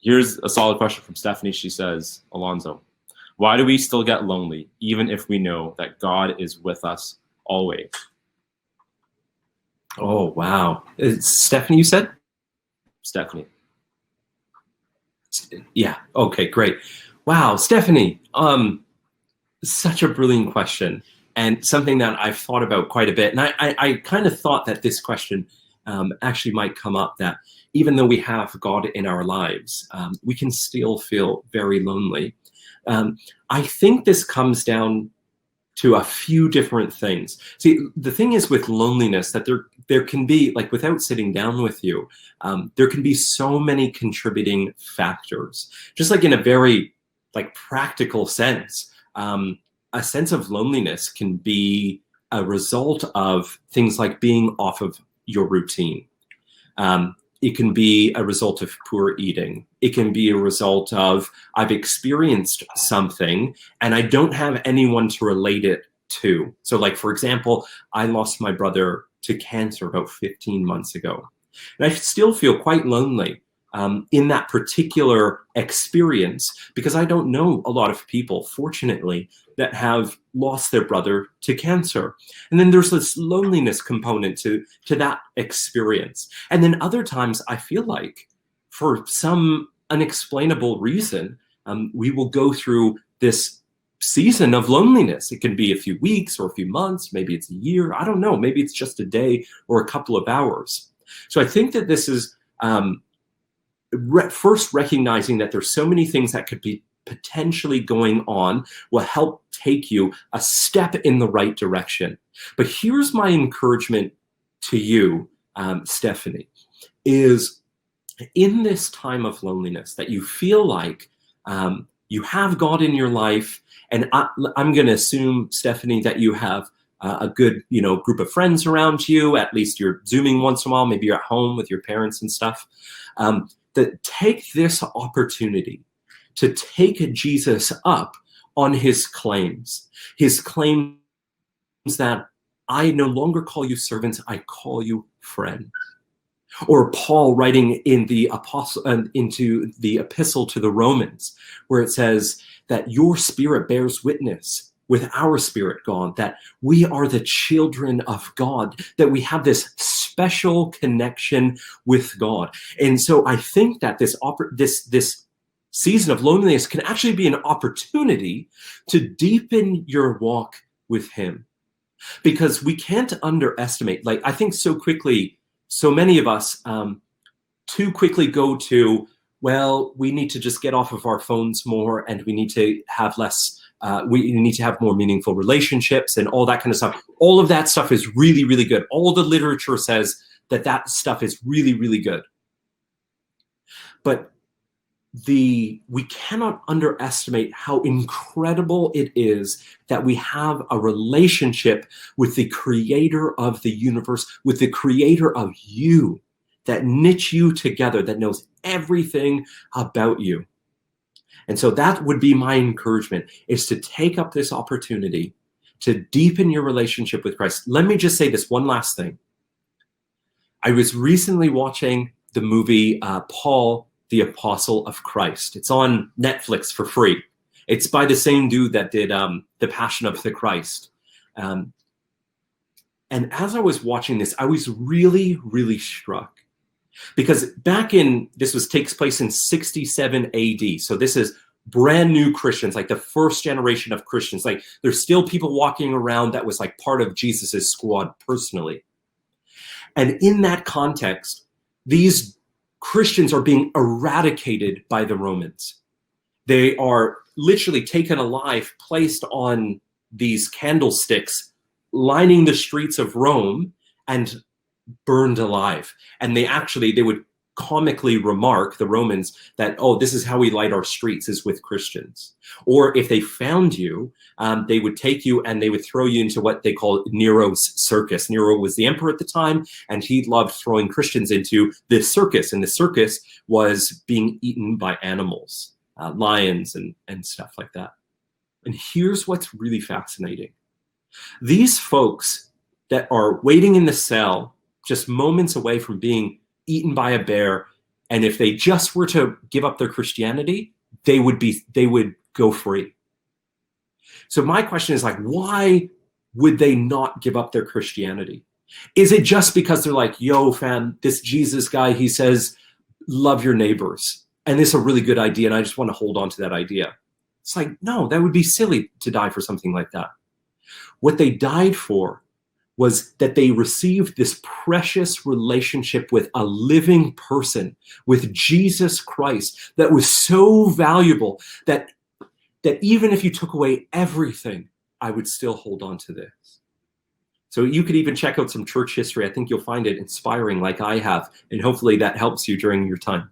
Here's a solid question from Stephanie. She says, Alonzo, why do we still get lonely even if we know that God is with us always? Oh, wow. Stephanie, you said? Stephanie. Yeah. Okay, great. Wow, Stephanie, such a brilliant question, and something that I've thought about quite a bit. And I kind of thought that this question actually might come up, that even though we have God in our lives, we can still feel very lonely. I think this comes down to a few different things. See, the thing is with loneliness that there can be, like, without sitting down with you, there can be so many contributing factors. Just like in a very practical sense, a sense of loneliness can be a result of things like being off of your routine. It can be a result of poor eating. It can be a result of, I've experienced something and I don't have anyone to relate it to. So like, for example, I lost my brother to cancer about 15 months ago. And I still feel quite lonely in that particular experience, because I don't know a lot of people, fortunately, that have lost their brother to cancer. And then there's this loneliness component to that experience. And then other times I feel like, for some unexplainable reason, we will go through this season of loneliness. It can be a few weeks or a few months, maybe it's a year, I don't know, maybe it's just a day or a couple of hours. So I think that this is first recognizing that there's so many things that could be potentially going on will help take you a step in the right direction. But here's my encouragement to you, Stephanie, is in this time of loneliness that you feel like you have God in your life, and I'm going to assume, Stephanie, that you have a good, group of friends around you. At least you're Zooming once in a while. Maybe you're at home with your parents and stuff. That take this opportunity to take Jesus up on his claims that I no longer call you servants, I call you friend. Or Paul writing in the into the epistle to the Romans, where it says that your spirit bears witness with our spirit, God, that we are the children of God, that we have this special connection with God. And so I think that this season of loneliness can actually be an opportunity to deepen your walk with him. Because we can't underestimate, I think so many of us too quickly go to, well, we need to just get off of our phones more, and we need to have less, we need to have more meaningful relationships and all that kind of stuff. All of that stuff is really, really good. All the literature says that stuff is really, really good. But we cannot underestimate how incredible it is that we have a relationship with the creator of the universe, with the creator of you, that knit you together, that knows everything about you. And so that would be my encouragement, is to take up this opportunity to deepen your relationship with Christ. Let me just say this one last thing. I was recently watching the movie Paul, the Apostle of Christ. It's on Netflix for free. It's by the same dude that did The Passion of the Christ. And as I was watching this, I was really, really struck. Because takes place in 67 AD. So this is brand new Christians, like the first generation of Christians. Like, there's still people walking around that was like part of Jesus's squad personally. And in that context, these Christians are being eradicated by the Romans. They are literally taken alive, placed on these candlesticks, lining the streets of Rome, and burned alive. And they would comically remark, the Romans, that, oh, this is how we light our streets, is with Christians. Or if they found you, they would take you and they would throw you into what they call Nero's circus. Nero was the emperor at the time, and he loved throwing Christians into this circus. And the circus was being eaten by animals, lions and stuff like that. And here's what's really fascinating. These folks that are waiting in the cell, just moments away from being eaten by a bear, And if they just were to give up their Christianity, they would go free. So my question is, like, why would they not give up their Christianity? Is it just because they're like, yo, fam, this Jesus guy, he says, love your neighbors. And this is a really good idea, and I just want to hold on to that idea. It's like, no, that would be silly to die for something like that. What they died for was that they received this precious relationship with a living person, with Jesus Christ, that was so valuable that even if you took away everything, I would still hold on to this. So you could even check out some church history. I think you'll find it inspiring like I have, and hopefully that helps you during your time.